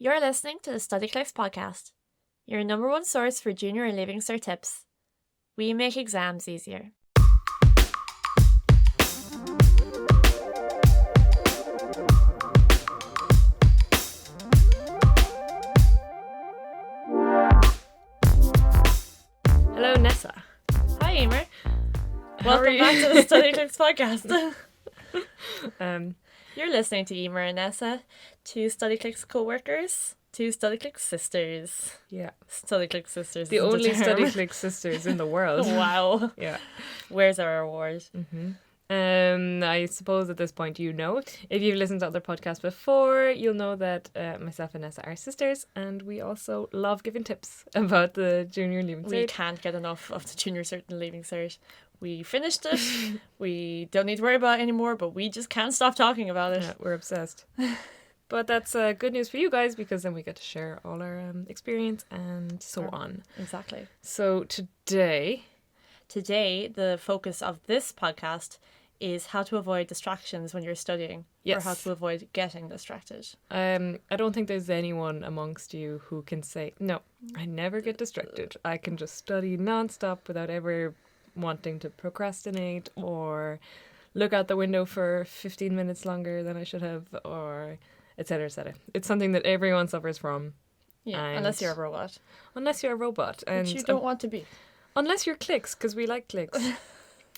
You're listening to the Studyclix Podcast, your number one source for junior and leaving cert tips. We make exams easier. Hello, Nessa. Hi, Emer. Welcome back to the Studyclix Podcast. You're listening to Emer and Nessa, two Studyclix co-workers, two Studyclix sisters. Yeah. Studyclix sisters. The only Studyclix sisters in the world. Wow. Yeah. Where's our award? I suppose at this point you know. If you've listened to other podcasts before, you'll know that myself and Nessa are sisters, and we also love giving tips about the junior leaving We cert. can't get enough of the junior cert and leaving cert. We finished it. We don't need to worry about it anymore, but we just can't stop talking about it. Yeah, we're obsessed. But that's good news for you guys, because then we get to share all our experience and so on. Exactly. So today, the focus of this podcast is how to avoid distractions when you're studying. Yes. Or how to avoid getting distracted. I don't think there's anyone amongst you who can say, no, I never get distracted. I can just study nonstop without ever wanting to procrastinate or look out the window for 15 minutes longer than I should have, or etc., etc. It's something that everyone suffers from. Yeah, And unless you're a robot. Unless you're a robot. And Which you don't want to be. unless you're Clicks, because we like Clicks.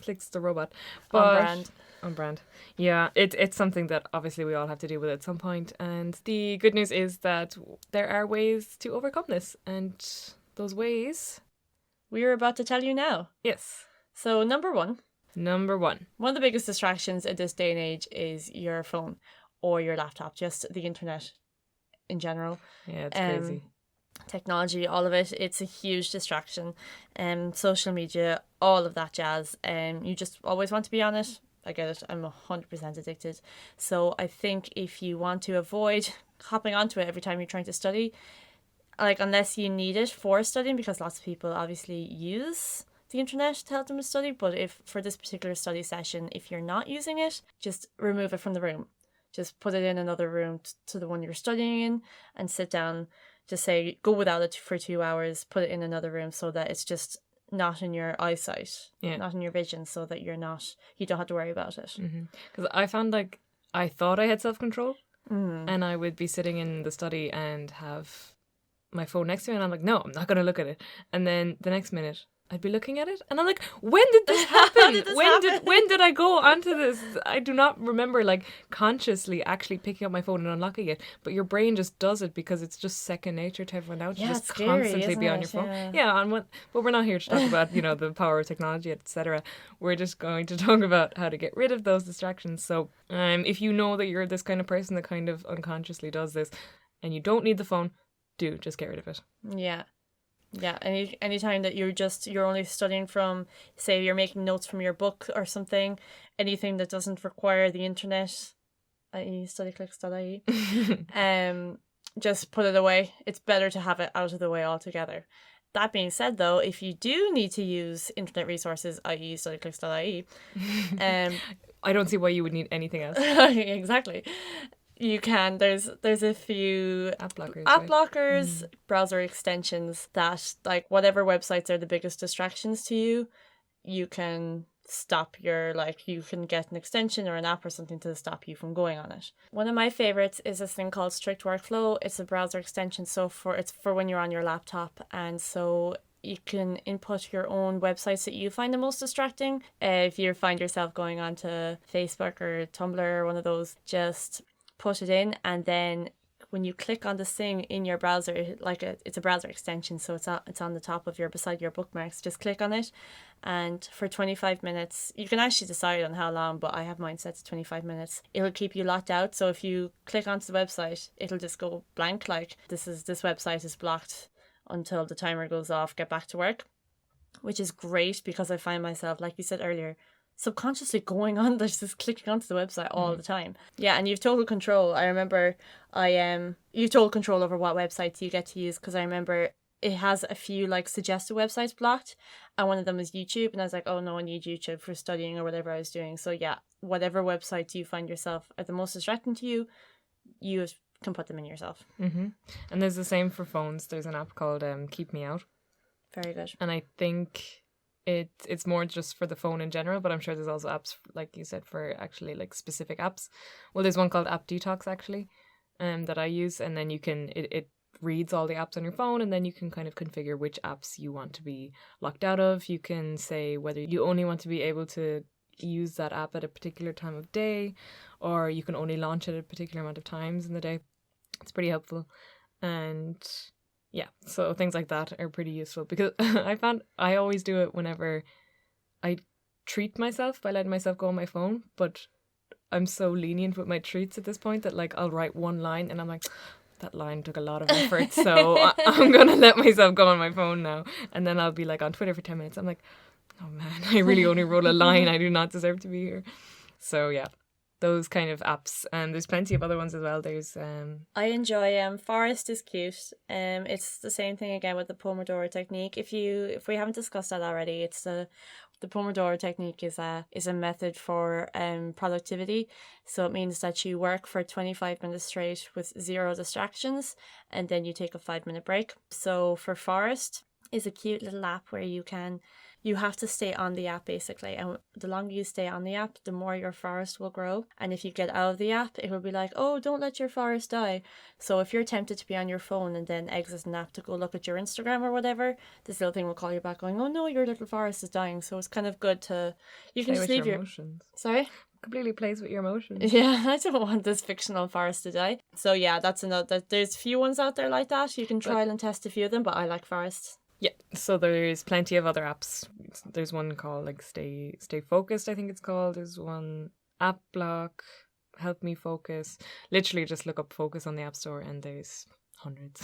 Clicks the robot. On brand. On brand. Yeah, it's something that obviously we all have to deal with at some point. And the good news is that there are ways to overcome this. And those ways... We're about to tell you now. Yes. So number one Number 1. of the biggest distractions in this day and age is your phone or your laptop, just the internet in general. Yeah, it's crazy. Technology, all of it, it's a huge distraction. Social media, all of that jazz. You just always want to be on it. I get it. I'm 100% addicted. So I think if you want to avoid hopping onto it every time you're trying to study, like unless you need it for studying, because lots of people obviously use the internet to help them to study, but if for this particular study session, if you're not using it, just remove it from the room. Just put it in another room to the one you're studying in and sit down. Just say, go without it for 2 hours, put it in another room so that it's just not in your eyesight, not in your vision, so that you don't have to worry about it. Because I found like I thought I had self-control, and I would be sitting in the study and have my phone next to me, and I'm like, no, I'm not going to look at it. And then the next minute I'd be looking at it, and I'm like, when did this happen? When did I go onto this? I do not remember like consciously actually picking up my phone and unlocking it, but your brain just does it because it's just second nature to everyone else. Yeah, to just it's scary, constantly be isn't on your it? phone. Yeah. But we're not here to talk about the power of technology, etc. We're just going to talk about how to get rid of those distractions. So if you know that you're this kind of person that kind of unconsciously does this, and you don't need the phone, just get rid of it. Yeah. Yeah, anytime that you're only studying from, say you're making notes from your book or something, anything that doesn't require the internet, i.e. studyclix.ie, just put it away. It's better to have it out of the way altogether. That being said, though, if you do need to use internet resources, i.e. studyclix.ie, I don't see why you would need anything else. exactly. You can. There's a few app blockers, browser extensions that, like, whatever websites are the biggest distractions to you, you can stop you can get an extension or an app or something to stop you from going on it. One of my favorites is this thing called Strict Workflow. It's a browser extension, so it's for when you're on your laptop, and so you can input your own websites that you find the most distracting. If you find yourself going onto Facebook or Tumblr or one of those, just put it in, and then when you click on this thing in your browser, it's a browser extension, so it's on the top of beside your bookmarks. Just click on it, and for 25 minutes, you can actually decide on how long, but I have mine set to 25 minutes. It'll keep you locked out, so if you click onto the website, it'll just go blank, like this website is blocked until the timer goes off, get back to work, which is great because I find myself, like you said earlier, subconsciously going on, there's just clicking onto the website all the time. Yeah, and you've total control. I remember you've total control over what websites you get to use, because I remember it has a few like suggested websites blocked, and one of them is YouTube, and I was like, oh no, I need YouTube for studying or whatever I was doing. So yeah, whatever websites you find yourself are the most distracting to you, you have can put them in yourself. Mm-hmm. And there's the same for phones. There's an app called Keep Me Out. Very good. And I think it's more just for the phone in general, but I'm sure there's also apps, like you said, for actually like specific apps. Well, there's one called App Detox actually, that I use, and then you can it reads all the apps on your phone, and then you can kind of configure which apps you want to be locked out of. You can say whether you only want to be able to use that app at a particular time of day, or you can only launch it at a particular amount of times in the day. It's pretty helpful. And yeah, so things like that are pretty useful, because I found I always do it whenever I treat myself by letting myself go on my phone, but I'm so lenient with my treats at this point that like I'll write one line and I'm like, that line took a lot of effort, so I'm gonna let myself go on my phone now. And then I'll be like on Twitter for 10 minutes. I'm like, oh man, I really only wrote a line. I do not deserve to be here. So yeah, those kind of apps, and there's plenty of other ones as well. There's I enjoy Forest is cute. It's the same thing again with the Pomodoro technique. If we haven't discussed that already, it's the Pomodoro technique is a method for productivity. So it means that you work for 25 minutes straight with 0 distractions, and then you take a 5-minute break. So for Forest is a cute little app where you have to stay on the app basically, and the longer you stay on the app, the more your forest will grow. And if you get out of the app, it will be like, oh, don't let your forest die. So if you're tempted to be on your phone and then exit an app to go look at your Instagram or whatever, this little thing will call you back going, oh no, your little forest is dying. So it's kind of good to, you can play just with leave your emotions. Sorry? Completely plays with your emotions. Yeah, I don't want this fictional forest to die. So yeah, that's another, there's a few ones out there like that. You can trial and test a few of them, but I like forests. Yeah, so there's plenty of other apps. There's one called like Stay Focused, I think it's called. There's one App Block, Help Me Focus. Literally just look up Focus on the App Store and there's hundreds.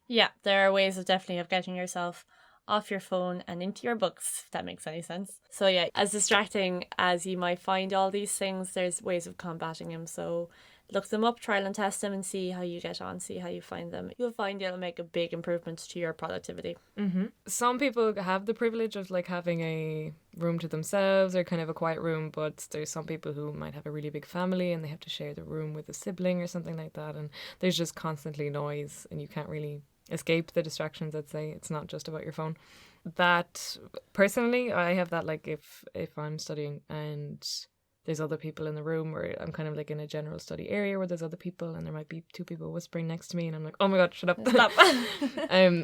Yeah, there are ways of definitely of getting yourself off your phone and into your books, if that makes any sense. So yeah, as distracting as you might find all these things, there's ways of combating them. So look them up, trial and test them, and see how you get on, see how you find them. You'll find it'll make a big improvement to your productivity. Mm-hmm. Some people have the privilege of like having a room to themselves or kind of a quiet room, but there's some people who might have a really big family and they have to share the room with a sibling or something like that, and there's just constantly noise and you can't really escape the distractions. I'd say it's not just about your phone. That personally, I have that like if I'm studying and there's other people in the room, or I'm kind of like in a general study area where there's other people and there might be 2 people whispering next to me and I'm like, oh my god, shut up. Stop.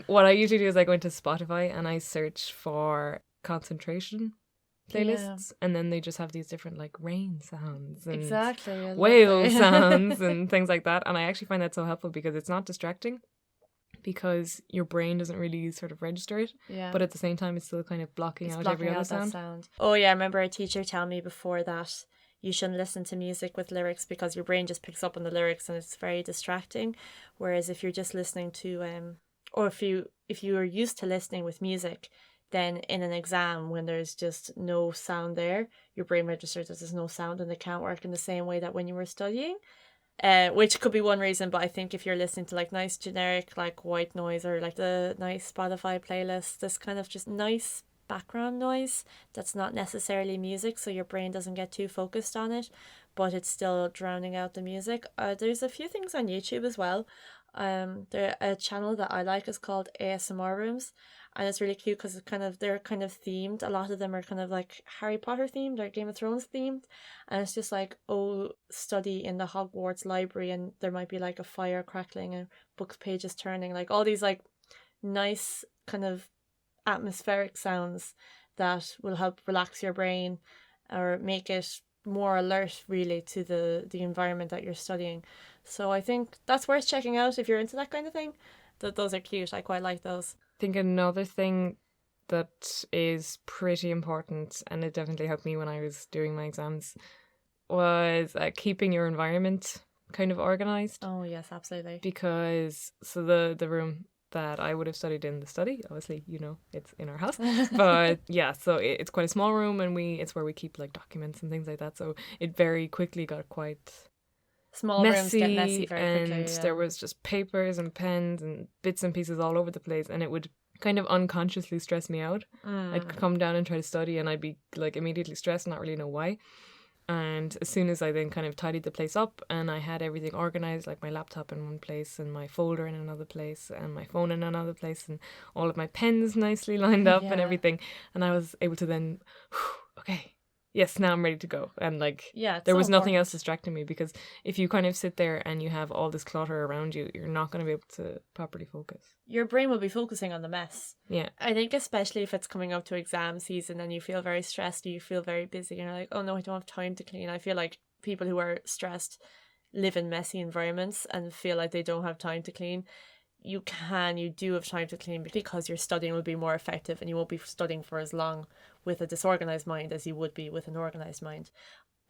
What I usually do is I go into Spotify and I search for concentration playlists, and then they just have these different like rain sounds and whale sounds and things like that, and I actually find that so helpful because it's not distracting, because your brain doesn't really sort of register it, but at the same time it's still kind of blocking out every other sound. Oh yeah, I remember a teacher telling me before that you shouldn't listen to music with lyrics because your brain just picks up on the lyrics and it's very distracting. Whereas if you're just listening to or if you are used to listening with music, then in an exam when there's just no sound there, your brain registers that there's no sound and it can't work in the same way that when you were studying. Which could be one reason, but I think if you're listening to like nice generic like white noise or like the nice Spotify playlist, this kind of just nice background noise that's not necessarily music, so your brain doesn't get too focused on it, but it's still drowning out the music. There's a few things on YouTube as well. A channel that I like is called ASMR Rooms, and it's really cute because they're kind of themed. A lot of them are kind of like Harry Potter themed or Game of Thrones themed, and it's just like, oh, study in the Hogwarts library, and there might be like a fire crackling and book pages turning, like all these like nice kind of atmospheric sounds that will help relax your brain or make it more alert really to the environment that you're studying. So I think that's worth checking out if you're into that kind of thing. Those are cute. I quite like those. I think another thing that is pretty important, and it definitely helped me when I was doing my exams, was keeping your environment kind of organised. Oh yes, absolutely. Because the room that I would have studied in the study, obviously, it's in our house, but yeah, so it's quite a small room, and it's where we keep like documents and things like that, so it very quickly got quite small messy, rooms get messy very quickly, and there was just papers and pens and bits and pieces all over the place, and it would kind of unconsciously stress me out. I'd come down and try to study and I'd be like immediately stressed, not really know why. And as soon as I then kind of tidied the place up and I had everything organized, like my laptop in one place and my folder in another place and my phone in another place and all of my pens nicely lined up and everything, and I was able to then, okay, yes, now I'm ready to go. And like, there was nothing else distracting me, because if you kind of sit there and you have all this clutter around you, you're not going to be able to properly focus. Your brain will be focusing on the mess. Yeah. I think especially if it's coming up to exam season and you feel very stressed or you feel very busy and you're like, oh no, I don't have time to clean. I feel like people who are stressed live in messy environments and feel like they don't have time to clean. You do have time to clean, because your studying will be more effective and you won't be studying for as long with a disorganized mind as you would be with an organized mind.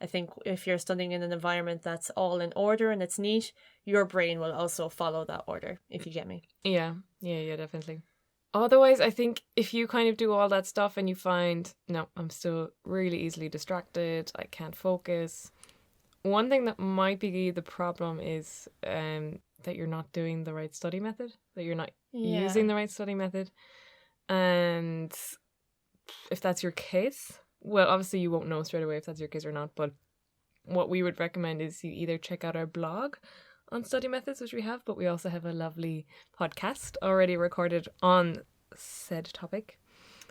I think if you're studying in an environment that's all in order and it's neat, your brain will also follow that order, if you get me. Yeah, definitely. Otherwise, I think if you kind of do all that stuff and you find, no, I'm still really easily distracted, I can't focus. One thing that might be the problem is that you're not doing the right study method, that you're not using the right study method. And if that's your case, well, obviously you won't know straight away if that's your case or not, but what we would recommend is you either check out our blog on study methods, which we have, but we also have a lovely podcast already recorded on said topic.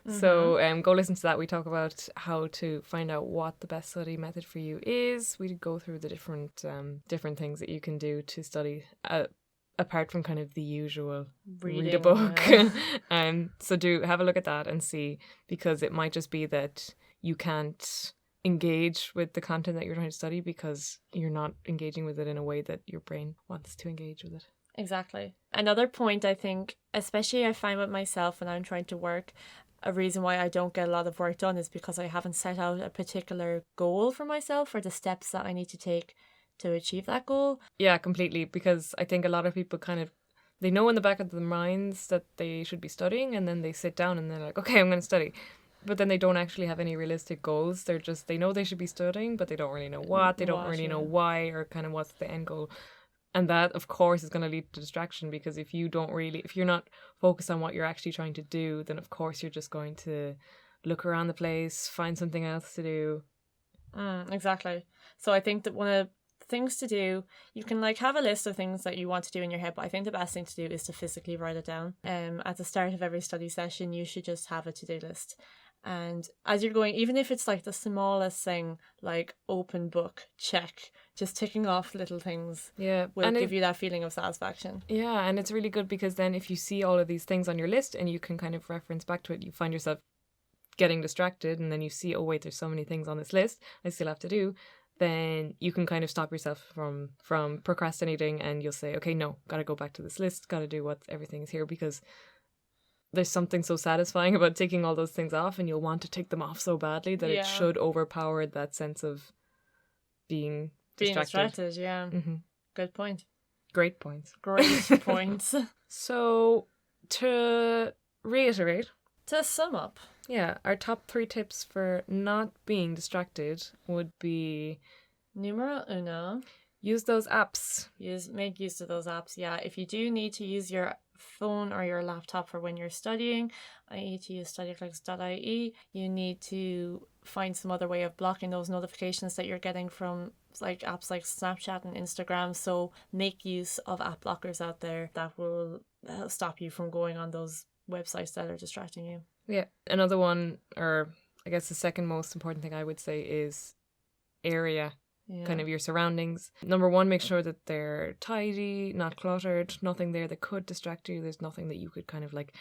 So go listen to that. We talk about how to find out what the best study method for you is. We go through the different things that you can do to study, apart from kind of the usual read a book. So do have a look at that and see, because it might just be that you can't engage with the content that you're trying to study because you're not engaging with it in a way that your brain wants to engage with it. Exactly. Another point, I think, especially I find with myself when I'm trying to work, a reason why I don't get a lot of work done is because I haven't set out a particular goal for myself or the steps that I need to take to achieve that goal. Yeah, completely. Because I think a lot of people they know in the back of their minds that they should be studying, and then they sit down and they're like, okay, I'm going to study. But then they don't actually have any realistic goals. they know they should be studying, but they don't really know what. They don't really know why, or kind of what's the end goal. And that, of course, is going to lead to distraction, because if you're not focused on what you're actually trying to do, then of course you're just going to look around the place, find something else to do. Exactly. So I think that one of the things to do, you can like have a list of things that you want to do in your head, but I think the best thing to do is to physically write it down. At the start of every study session, you should just have a to-do list. And as you're going, even if it's like the smallest thing, like open book, check, just ticking off little things will give you that feeling of satisfaction. Yeah, and it's really good, because then if you see all of these things on your list and you can kind of reference back to it, you find yourself getting distracted, and then you see, oh wait, there's so many things on this list I still have to do, then you can kind of stop yourself from procrastinating, and you'll say, okay, no, gotta go back to this list, gotta do what everything is here, because there's something so satisfying about taking all those things off, and you'll want to take them off so badly that it should overpower that sense of being distracted. Yeah. Mm-hmm. Good point. Great points. Great points. So, to reiterate, to sum up, our top 3 tips for not being distracted would be: numero uno, use those apps. Make use of those apps. Yeah, if you do need to use your phone or your laptop for when you're studying, I need to use Studyclix.ie. You need to find some other way of blocking those notifications that you're getting from like apps like Snapchat and Instagram. So make use of app blockers out there that will stop you from going on those websites that are distracting you. Yeah. Another one, or I guess the second most important thing I would say, is area. Kind of your surroundings. Number 1, make sure that they're tidy, not cluttered, nothing there that could distract you. There's nothing that you could kind of like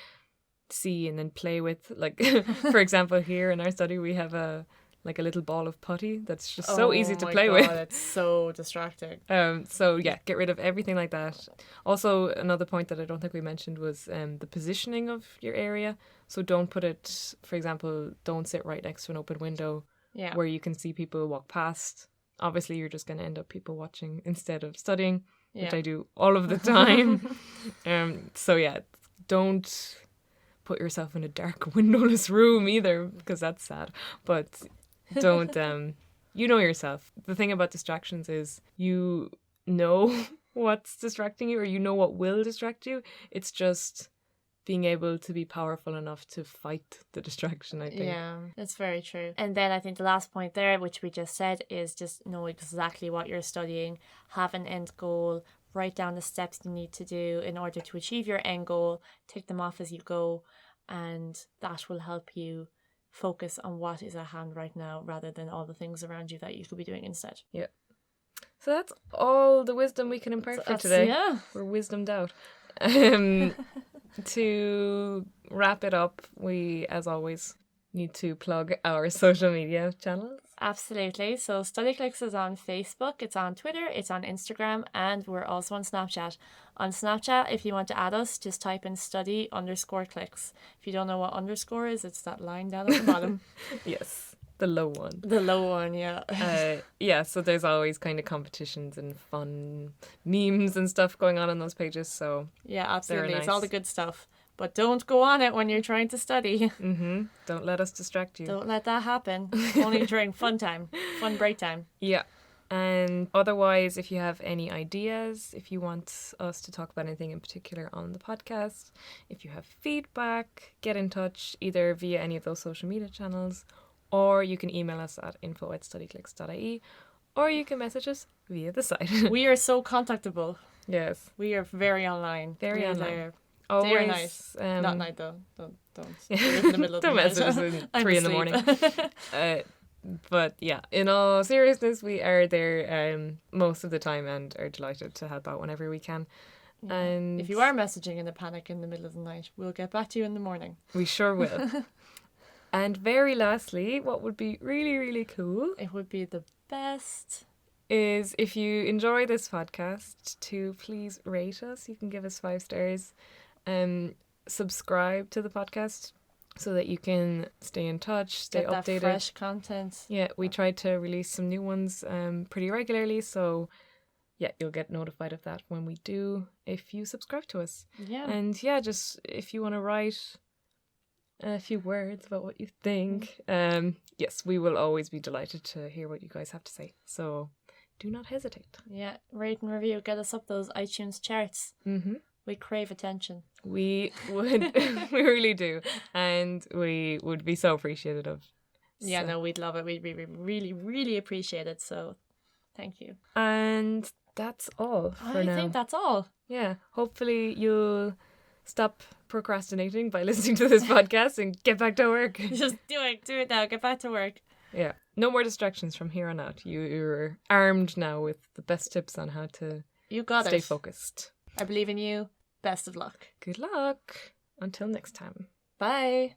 see and then play with. Like, for example, here in our study, we have a little ball of putty that's just so easy to play with. It's so distracting. So get rid of everything like that. Also, another point that I don't think we mentioned was the positioning of your area. So don't put it, for example, don't sit right next to an open window where you can see people walk past. Obviously, you're just going to end up people watching instead of studying, which I do all of the time. Don't put yourself in a dark, windowless room either, because that's sad. But don't, you know yourself. The thing about distractions is you know what's distracting you, or you know what will distract you. It's just being able to be powerful enough to fight the distraction, I think. Yeah, that's very true. And then I think the last point there, which we just said, is just know exactly what you're studying, have an end goal, write down the steps you need to do in order to achieve your end goal, tick them off as you go, and that will help you focus on what is at hand right now rather than all the things around you that you could be doing instead. Yeah. So that's all the wisdom we can impart for today. Yeah. We're wisdomed out. To wrap it up, we, as always, need to plug our social media channels. Absolutely. So Studyclix is on Facebook, it's on Twitter, it's on Instagram, and we're also on Snapchat. On Snapchat, if you want to add us, just type in study_clicks. If you don't know what underscore is, it's that line down at the bottom. Yes, the low one. The low one, yeah. Yeah, so there's always kind of competitions and fun memes and stuff going on those pages. So Yeah, absolutely. nice. It's all the good stuff. But don't go on it when you're trying to study. Don't let us distract you. Don't let that happen. Only during fun break time. Yeah. And otherwise, if you have any ideas, if you want us to talk about anything in particular on the podcast, if you have feedback, get in touch either via any of those social media channels, or you can email us at info@studyclix.ie, or you can message us via the site. We are so contactable. Yes. We are very online. Very We're online. there. Always, They're nice. Not night though. Don't. Yeah. Do it in the middle of the Don't night. message us in I'm 3 in the asleep. morning. But yeah, in all seriousness, we are there most of the time and are delighted to help out whenever we can. Yeah. And If you are messaging in a panic in the middle of the night, we'll get back to you in the morning. we sure will. And very lastly, what would be really, really cool It would be the best. is if you enjoy this podcast to please rate us. You can give us 5 stars. Subscribe to the podcast so that you can stay in touch, stay Get that updated. fresh content. Yeah, we try to release some new ones pretty regularly, so yeah, you'll get notified of that when we do if you subscribe to us. Yeah. And yeah, just if you want to write a few words about what you think, yes, we will always be delighted to hear what you guys have to say. So do not hesitate. Yeah. Rate and review. Get us up those iTunes charts. Mm-hmm. We crave attention. We would, we really do, and we would be so appreciative of. Yeah, So- no, we'd love it. We'd really, really appreciate it. So, thank you. And that's all for I now. think that's all. Yeah, hopefully you'll stop procrastinating by listening to this podcast and get back to work. Just do it now. Get back to work. Yeah, no more distractions from here on out. You're armed now with the best tips on how to You got stay it. focused. I believe in you. Best of luck. Good luck. Until next time. Bye.